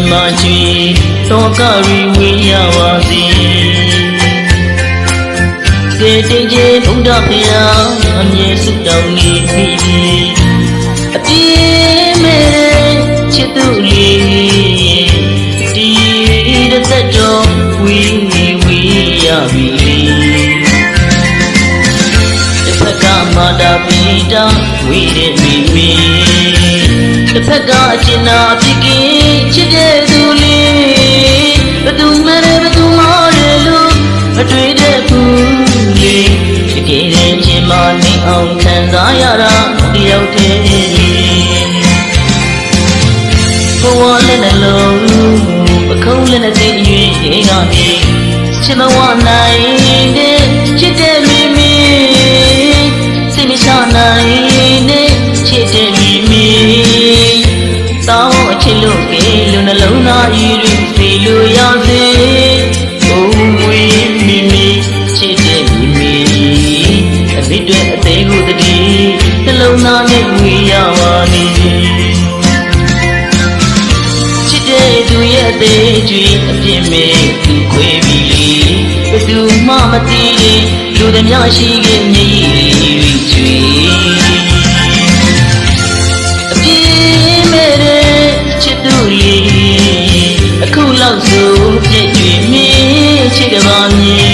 မှာကျွေတော့ကရီဝေးရပါစေကဲတိတ်ကြီးဘုရားဖျားအမြဲဆုတောင်းနေပြီအပြည့်မဲ့ချစ်သူလေးဒီတစ်သက်တော့ဝေးရပြီတစ်ဖက်ကမာတာပိတာဝေးတဲ့မိမိတစ်ဖက်ကအကျဉ်းနာဖြစ်ခင်ချစ်တဲ့သူလေးဘသူမှလည်းဘသူမှလည်းလို့မတွေ့တဲ့ဘူးလေတကယ်တည်းချင်းမနေအောင်ခံစားရတာတယောက်တည်းဘဝလည်းနှလုံးပခုံးလည်းသိရွေးကနေချစ်မဝနိုင်တဲ့ချစ်တဲ့မိမိစိတ်မချနိုင်တဲ့ချစ်တဲ့မိမိတောင်းအချစ်လို့ကဲလူနှလုံးသားရည်ရည်စီလို့ရစေဘုံဝေးမိမိချစ်တဲ့မိမိအမိတွေအသေးကိုတည်းနှလုံးသားနဲ့ဝေးရပါလိမ့်ချစ်တဲ့သူရဲ့အသေးကျွေးအပြစ်မဲ့သူခွေပြီဘယ်သူမှမသိတဲ့လူသမျှရှိခဲ့မြည်ရည်ကျွေးအပြစ်မဲ့တဲ့ချစ်သူလေးအခုလောက်ဆိုပြည့်ကျွေးမင်းချစ်ကပါမြေ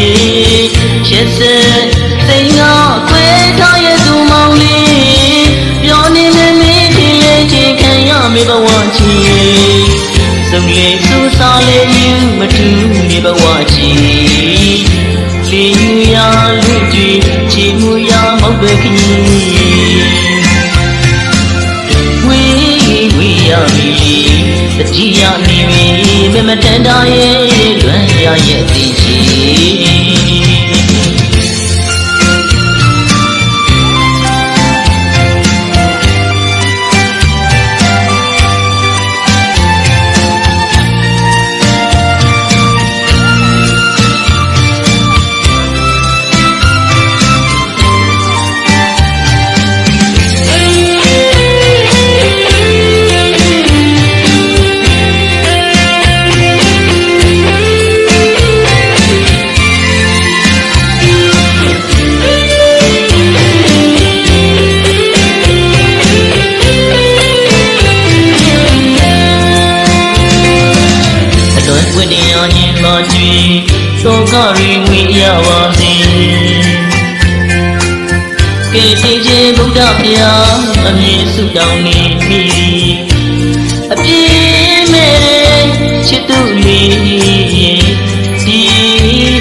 ရက်စက်စိတ်ငါခွဲထားရဲ့သူမောင်လေးပြောနေမမင်းဒီလေချင်းခံရမေဘဝချီစုံလေးစူးစားလေးယူမထူးနေဘဝချီလေယူရလူကြည့်ချီမှုရမောက်ပဲခီဝေးရပြီတတိယနေပြီမမတန်တာရဲ့လွမ်းရရဲ့အသိချီတော့ကရီဝေးရပါစေကဲတိတ်ကြီးဘုရားဖျားအမြဲဆုတောင်းနေပြီအပြည့်မဲ့ချစ်သူလေးဒီ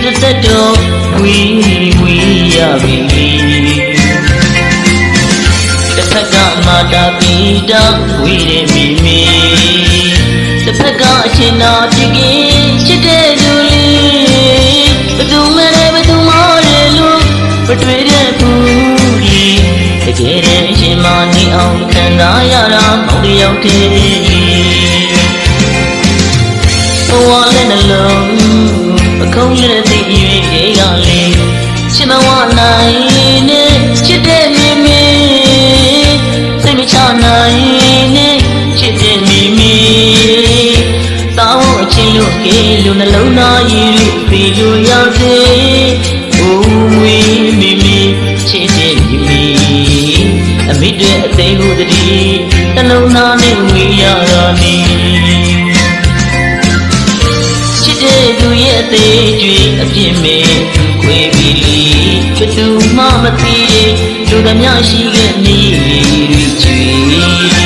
တစ်သက်တော့ဝေးရပြီတစ်ဖက်ကမာတာပိတာဝေးတဲ့မိမိတစ်ဖက်ကအချင်းနာဖြစ်ခင်ချစ်တဲ့သူလေးဘသူမှလည်းဘသူမှလည်းလို့မတွေ့တဲ့ဘူးလေတကယ်တည်းအရှင်မနေအောင်ခံစားရတာမောင်တယောက်တည်းဘဝလည်းနှလုံးအခုံးလည်းသိရွေးကလေးချစ်မဝနိုင်နဲ့ချစ်တဲ့မိမိစိတ်မချနိုင်နဲ့ချစ်တဲ့မိမိတောင်းအချင်းလို့ကဲလူနှလုံးသားရည်ပြီလို့ရစေဘုံဝေးမိမိချစ်တဲ့မိမိအမိတွေအသေးကိုတည်းနှလုံးသားနဲ့ဝေးရတာနေချစ်တဲ့သူရဲ့အသေးကျွေးအပြစ်မဲ့သူခွေပြီဘယ်သူမှမသိတဲ့လူသမျှရှိခဲ့မြည်ရည်ကျွေး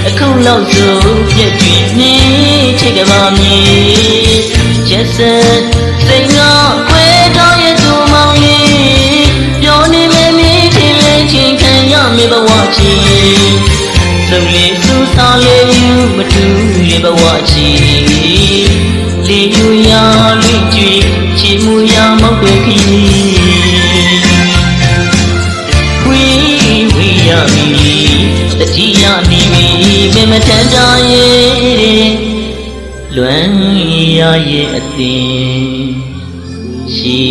အခုလောက်ဆိုပြည့်ပြည့်နေချစ်ကပါမြေရက်စက်စိတ်ငါခွဲထားရဲ့သူမောင်လေးပြောနေမမင်းထင်လဲချင်းခံရမေဘဝချီစုံလေးစူးစားလေးယူမတူလေဘဝချီလေယူရလွင့်ကြည့်ချီမှုရမောက်ပဲခီဝေးရပြီတတိယနေပြီမမတန်တာရဲ့လွမ်းရရဲ့အသင်ရှိ